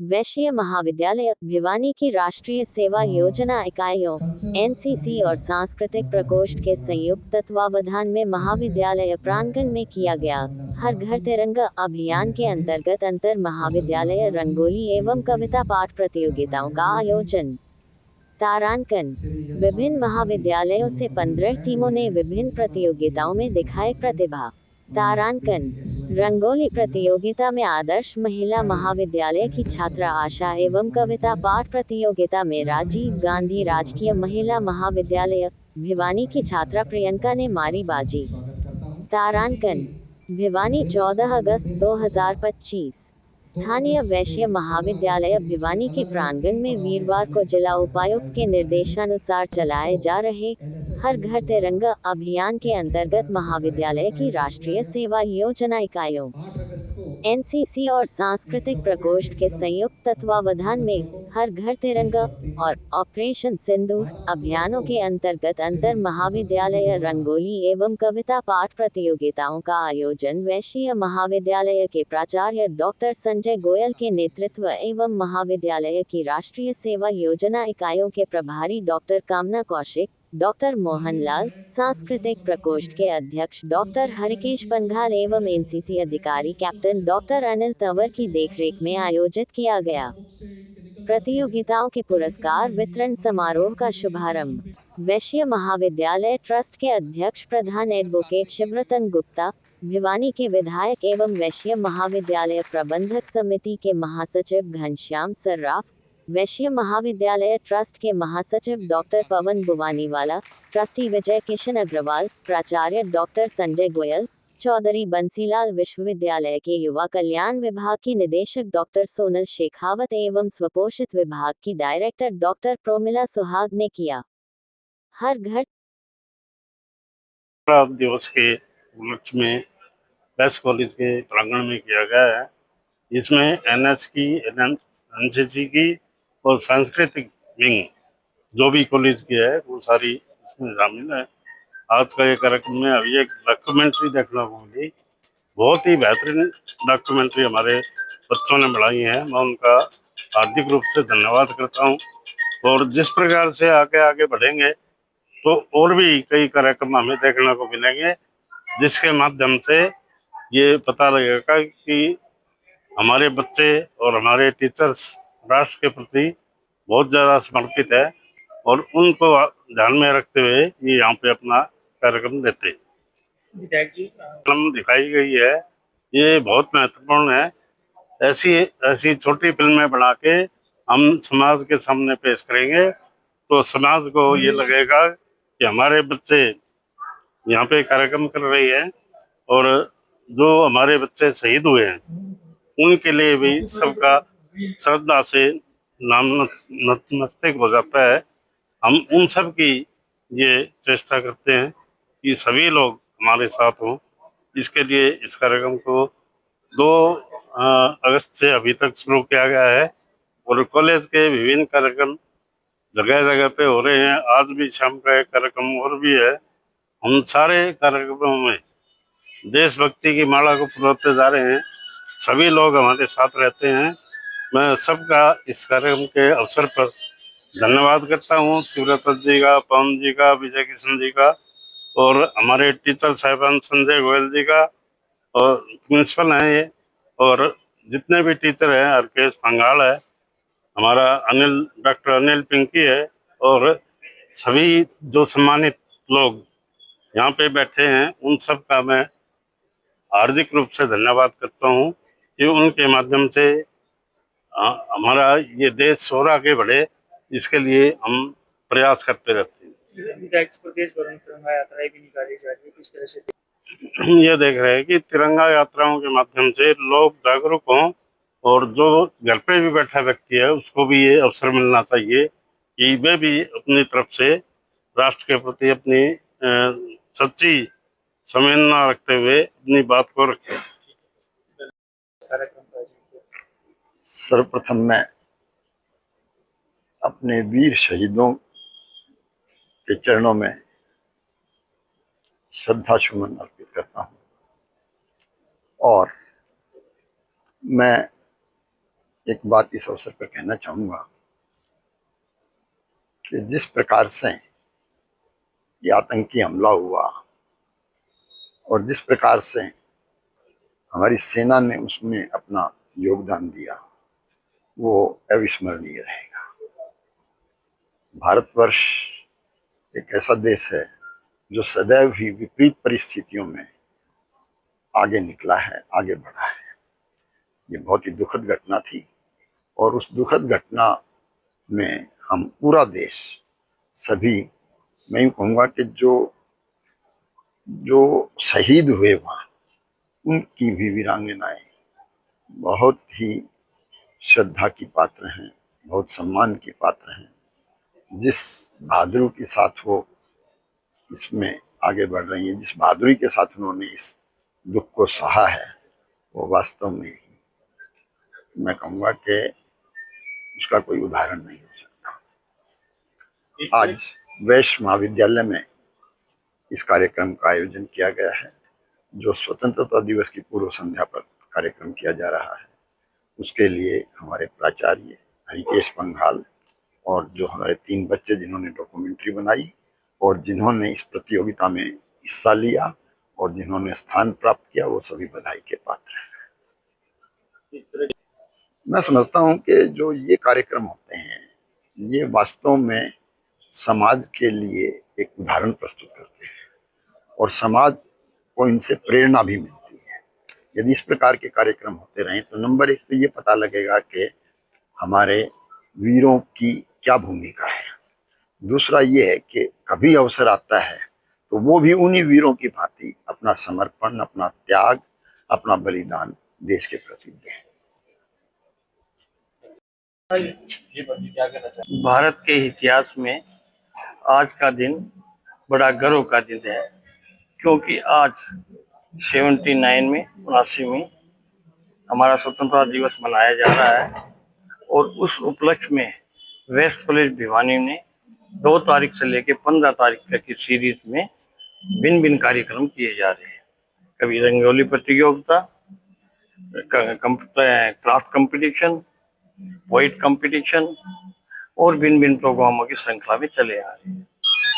वैश्य महाविद्यालय भिवानी की राष्ट्रीय सेवा योजना इकाइयों एनसीसी और सांस्कृतिक प्रकोष्ठ के संयुक्त तत्वावधान में महाविद्यालय प्रांगण में किया गया हर घर तिरंगा अभियान के अंतर्गत अंतर महाविद्यालय रंगोली एवं कविता पाठ प्रतियोगिताओं का आयोजन। तारांकन। विभिन्न महाविद्यालयों से 15 टीमों ने विभिन्न प्रतियोगिताओं में दिखाई प्रतिभा। तारांकन। रंगोली प्रतियोगिता में आदर्श महिला महाविद्यालय की छात्रा आशा एवं कविता पाठ प्रतियोगिता में राजीव गांधी राजकीय महिला महाविद्यालय भिवानी की छात्रा प्रियंका ने मारी बाजी। तारांकन। भिवानी 14 अगस्त 2025। स्थानीय वैश्य महाविद्यालय भिवानी के प्रांगण में वीरवार को जिला उपायुक्त के निर्देशानुसार चलाए जा रहे हर घर तिरंगा अभियान के अंतर्गत महाविद्यालय की राष्ट्रीय सेवा योजना इकाइयों एनसीसी और सांस्कृतिक प्रकोष्ठ के संयुक्त तत्वावधान में हर घर तिरंगा और ऑपरेशन सिंदूर अभियानों के अंतर्गत अंतर महाविद्यालय रंगोली एवं कविता पाठ प्रतियोगिताओं का आयोजन वैश्य महाविद्यालय के प्राचार्य डॉक्टर संजय गोयल के नेतृत्व एवं महाविद्यालय की राष्ट्रीय सेवा योजना इकाइयों के प्रभारी डॉक्टर कामना कौशिक, डॉक्टर मोहनलाल, सांस्कृतिक प्रकोष्ठ के अध्यक्ष डॉक्टर हरिकेश पंघाल एवं एनसीसी अधिकारी कैप्टन डॉक्टर अनिल तंवर की देखरेख में आयोजित किया गया। प्रतियोगिताओं के पुरस्कार वितरण समारोह का शुभारंभ वैश्य महाविद्यालय ट्रस्ट के अध्यक्ष प्रधान एडवोकेट शिवरतन गुप्ता, भिवानी के विधायक एवं वैश्य महाविद्यालय प्रबंधक समिति के महासचिव घनश्याम सर्राफ, वैश्य महाविद्यालय ट्रस्ट के महासचिव डॉक्टर पवन बुवानीवाला, ट्रस्टी विजय किशन अग्रवाल, प्राचार्य डॉक्टर संजय गोयल, चौधरी बंसीलाल, विश्वविद्यालय के युवा कल्याण विभाग की निदेशक डॉक्टर सोनल शेखावत एवं स्वपोषित विभाग की डायरेक्टर डॉक्टर प्रोमिला सुहाग ने किया। हर घर दिवस के उपलक्ष्य में बेस्ट कॉलेज के प्रांगण में किया गया है। इसमें एनएस की, एनसीसी की और सांस्कृतिक विंग जो भी कॉलेज की है वो सारी इसमें शामिल है। आज का ये कार्यक्रम में अभी एक डॉक्यूमेंट्री देखने को मिली, बहुत ही बेहतरीन डॉक्यूमेंट्री हमारे बच्चों ने बनाई है। मैं उनका हार्दिक रूप से धन्यवाद करता हूँ। और जिस प्रकार से आगे आगे बढ़ेंगे तो और भी कई कार्यक्रम हमें देखने को मिलेंगे, जिसके माध्यम से ये पता लगेगा कि हमारे बच्चे और हमारे टीचर्स राष्ट्र के प्रति बहुत ज़्यादा समर्पित है और उनको ध्यान में रखते हुए ये यहाँ पे अपना कार्यक्रम देते हैं। विधायक जी, फिल्म दिखाई गई है, ये बहुत महत्वपूर्ण है। ऐसी ऐसी छोटी फिल्में बना के हम समाज के सामने पेश करेंगे तो समाज को ये लगेगा कि हमारे बच्चे यहाँ पे कार्यक्रम कर रहे हैं और जो हमारे बच्चे शहीद हुए हैं उनके लिए भी सबका श्रद्धा से नाम नतमस्तक हो जाता है। हम उन सब की ये चेष्टा करते हैं कि सभी लोग हमारे साथ हों। इसके लिए इस कार्यक्रम को 2 अगस्त से अभी तक शुरू किया गया है और कॉलेज के विभिन्न कार्यक्रम जगह जगह पे हो रहे हैं। आज भी शाम का एक कार्यक्रम और भी है। हम सारे कार्यक्रमों में देशभक्ति की माला को परोसते जा रहे हैं। सभी लोग हमारे साथ रहते हैं। मैं सबका इस कार्यक्रम के अवसर पर धन्यवाद करता हूँ, शिवरतन जी का, पवन जी का, विजय किशन जी का और हमारे टीचर साहिबान संजय गोयल जी का और प्रिंसिपल हैं ये और जितने भी टीचर हैं, हरकेश पंघाल है, हमारा डॉक्टर अनिल पिंकी है और सभी जो सम्मानित लोग यहाँ पे बैठे हैं उन सब का मैं हार्दिक रूप से धन्यवाद करता हूँ कि उनके माध्यम से हमारा ये देश और आगे बढ़े, इसके लिए हम प्रयास करते रहते हैं। प्रदेश भर में तिरंगा यात्राएं भी निकाली जा रही है, किस तरह से हम ये देख रहे हैं कि तिरंगा यात्राओं के माध्यम से लोग जागरूक हों और जो घर पे भी बैठा व्यक्ति है उसको भी ये अवसर मिलना चाहिए कि वे भी अपनी तरफ से राष्ट्र के प्रति अपनी सच्ची संवेदना रखते हुए अपनी बात को रखें। सर्वप्रथम मैं अपने वीर शहीदों के चरणों में श्रद्धा सुमन अर्पित करता हूं और मैं एक बात इस अवसर पर कहना चाहूँगा कि जिस प्रकार से ये आतंकी हमला हुआ और जिस प्रकार से हमारी सेना ने उसमें अपना योगदान दिया, वो अविस्मरणीय रहेगा। भारतवर्ष एक ऐसा देश है जो सदैव ही विपरीत परिस्थितियों में आगे निकला है, आगे बढ़ा है। ये बहुत ही दुखद घटना थी और उस दुखद घटना में हम पूरा देश, सभी, मैं यूँ कहूँगा कि जो शहीद हुए वहाँ, उनकी भी वीरांगनाएं बहुत ही श्रद्धा की पात्र हैं, बहुत सम्मान की पात्र हैं। जिस बहादुरी के साथ वो इसमें आगे बढ़ रही हैं, जिस बहादुरी के साथ उन्होंने इस दुख को सहा है, वो वास्तव में ही मैं कहूँगा कि उसका कोई उदाहरण नहीं हो सकता। आज वैश्य महाविद्यालय में इस कार्यक्रम का आयोजन किया गया है, जो स्वतंत्रता दिवस की पूर्व संध्या पर कार्यक्रम किया जा रहा है। उसके लिए हमारे प्राचार्य हरिकेश पंघाल और जो हमारे 3 बच्चे जिन्होंने डॉक्यूमेंट्री बनाई और जिन्होंने इस प्रतियोगिता में हिस्सा लिया और जिन्होंने स्थान प्राप्त किया, वो सभी बधाई के पात्र हैं। मैं समझता हूँ कि जो ये कार्यक्रम होते हैं, ये वास्तव में समाज के लिए एक उदाहरण प्रस्तुत करते हैं और समाज को इनसे प्रेरणा भी मिलती है। यदि इस प्रकार के कार्यक्रम होते रहें तो नंबर 1 तो ये पता लगेगा कि हमारे वीरों की क्या भूमिका है। दूसरा ये है कि कभी अवसर आता है तो वो भी उन्हीं वीरों की भांति अपना समर्पण, अपना त्याग, अपना बलिदान देश के प्रति दें। भारत के इतिहास में आज का दिन बड़ा गर्व का दिन है, क्योंकि आज 79 में हमारा स्वतंत्रता दिवस मनाया जा रहा है और उस उपलक्ष्य में वेस्ट कॉलेज भिवानी ने 2 तारीख से लेकर 15 तारीख तक की सीरीज में भिन्न भिन्न कार्यक्रम किए जा रहे हैं। कभी रंगोली प्रतियोगिता, क्राफ्ट कंपटीशन, पोइट कंपटीशन और भिन्न भिन्न प्रोग्रामों की श्रृंखला में चले आ रहे हैं।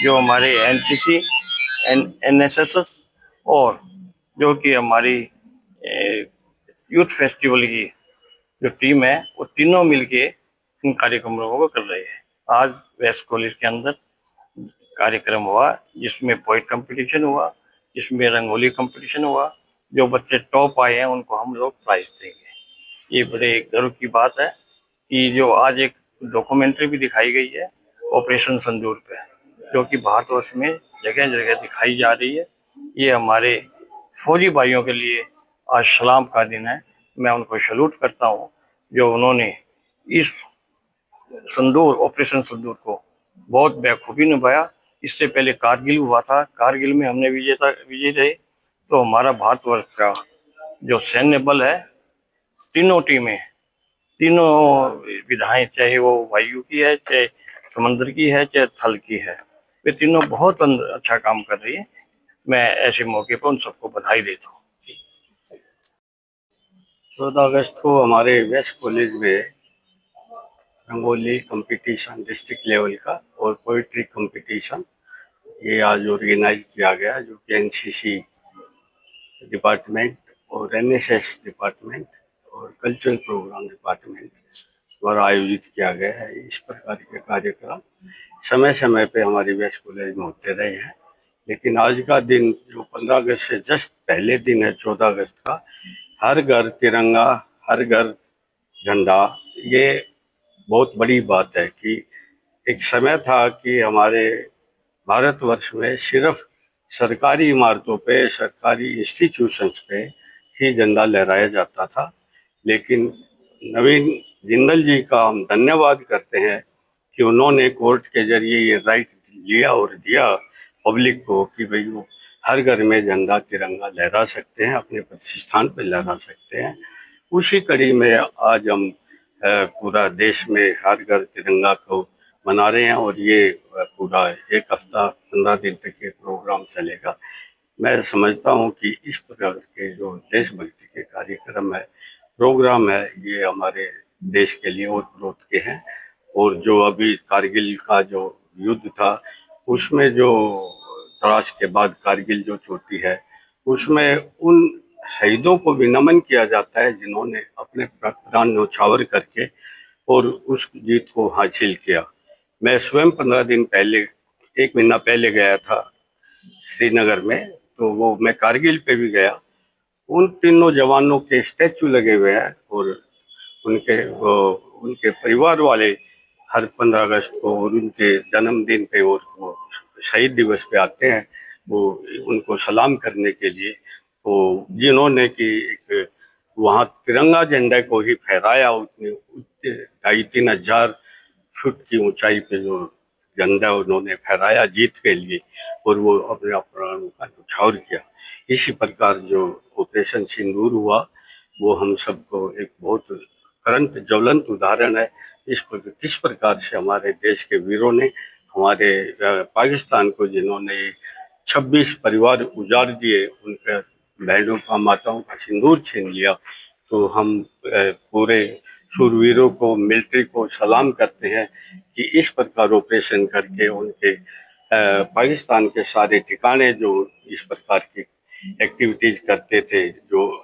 जो हमारे एनसीसी, एनएसएस और जो कि हमारी यूथ फेस्टिवल की जो टीम है, वो तीनों मिलके इन कार्यक्रमों को कर रहे हैं। आज वेस्ट कॉलेज के अंदर कार्यक्रम हुआ, जिसमें पोइट कंपटीशन हुआ, जिसमें रंगोली कंपटीशन हुआ। जो बच्चे टॉप आए हैं उनको हम लोग प्राइज देंगे। ये बड़े गर्व की बात है कि जो आज एक डॉक्यूमेंट्री भी दिखाई गई है ऑपरेशन सिंदूर पे, जो कि भारतवर्ष में जगह जगह दिखाई जा रही है। ये हमारे फौजी भाइयों के लिए आज सलाम का दिन है। मैं उनको सैल्यूट करता हूँ जो उन्होंने इस सिंदूर, ऑपरेशन सिंदूर को बहुत बेखूबी निभाया। इससे पहले कारगिल हुआ था, कारगिल में हमने विजय रहे। तो हमारा भारतवर्ष का जो सैन्य बल है, तीनों टीमें, तीनों विधाएं, चाहे वो वायु की है, चाहे समुद्र की है, चाहे थल की है, वे तीनों बहुत अच्छा काम कर रही है। मैं ऐसे मौके पर उन सबको बधाई देता हूँ। 14 अगस्त को हमारे वेस्ट कॉलेज में रंगोली कंपटीशन डिस्ट्रिक्ट लेवल का और पोइट्री कंपटीशन ये आज ऑर्गेनाइज किया गया, जो कि एनसीसी डिपार्टमेंट और एनएसएस डिपार्टमेंट और कल्चरल प्रोग्राम डिपार्टमेंट द्वारा आयोजित किया गया है। इस प्रकार के कार्यक्रम समय समय पे हमारे वेस्ट कॉलेज में होते रहे हैं, लेकिन आज का दिन जो 15 अगस्त से जस्ट पहले दिन है, 14 अगस्त का, हर घर तिरंगा, हर घर झंडा, ये बहुत बड़ी बात है कि एक समय था कि हमारे भारतवर्ष में सिर्फ सरकारी इमारतों पे, सरकारी इंस्टीट्यूशंस पे ही झंडा लहराया जाता था। लेकिन नवीन जिंदल जी का हम धन्यवाद करते हैं कि उन्होंने कोर्ट के जरिए ये राइट लिया और दिया पब्लिक को कि भाई वो हर घर में झंडा तिरंगा लहरा सकते हैं, अपने प्रतिष्ठान पे लहरा सकते हैं। उसी कड़ी में आज हम पूरा देश में हर घर तिरंगा को मना रहे हैं और ये पूरा 1 हफ्ता 15 दिन तक ये प्रोग्राम चलेगा। मैं समझता हूँ कि इस प्रकार के जो देशभक्ति के कार्यक्रम है, प्रोग्राम है, ये हमारे देश के लिए और ग्रोथ के हैं। और जो अभी कारगिल का जो युद्ध था, उसमें जो तराश के बाद कारगिल जो चोटी है, उसमें उन शहीदों को भी नमन किया जाता है जिन्होंने अपने प्राण न्यौछावर करके और उस जीत को हासिल किया। मैं स्वयं 15 दिन पहले, 1 महीना पहले गया था श्रीनगर में, तो वो मैं कारगिल पे भी गया। उन तीनों जवानों के स्टैचू लगे हुए हैं और उनके परिवार वाले हर 15 अगस्त को और उनके जन्मदिन पे और वो शहीद दिवस पे आते हैं, वो उनको सलाम करने के लिए। तो जिन्होंने कि एक वहाँ तिरंगा झंडे को ही फहराया, उतने 2,5-3 हजार फुट की ऊंचाई पे जो झंडा उन्होंने फहराया जीत के लिए, और वो अपने प्राणों का न्यौछावर किया। इसी प्रकार जो ऑपरेशन सिंदूर हुआ, वो हम सबको एक बहुत करंट ज्वलंत उदाहरण है किस प्रकार से हमारे देश के वीरों ने हमारे पाकिस्तान को, जिन्होंने 26 परिवार उजाड़ दिए, उनके बहनों का, माताओं का सिंदूर छीन लिया। तो हम पूरे शूरवीरों को, मिलिट्री को सलाम करते हैं कि इस प्रकार ऑपरेशन करके उनके पाकिस्तान के सारे ठिकाने जो इस प्रकार की एक्टिविटीज करते थे, जो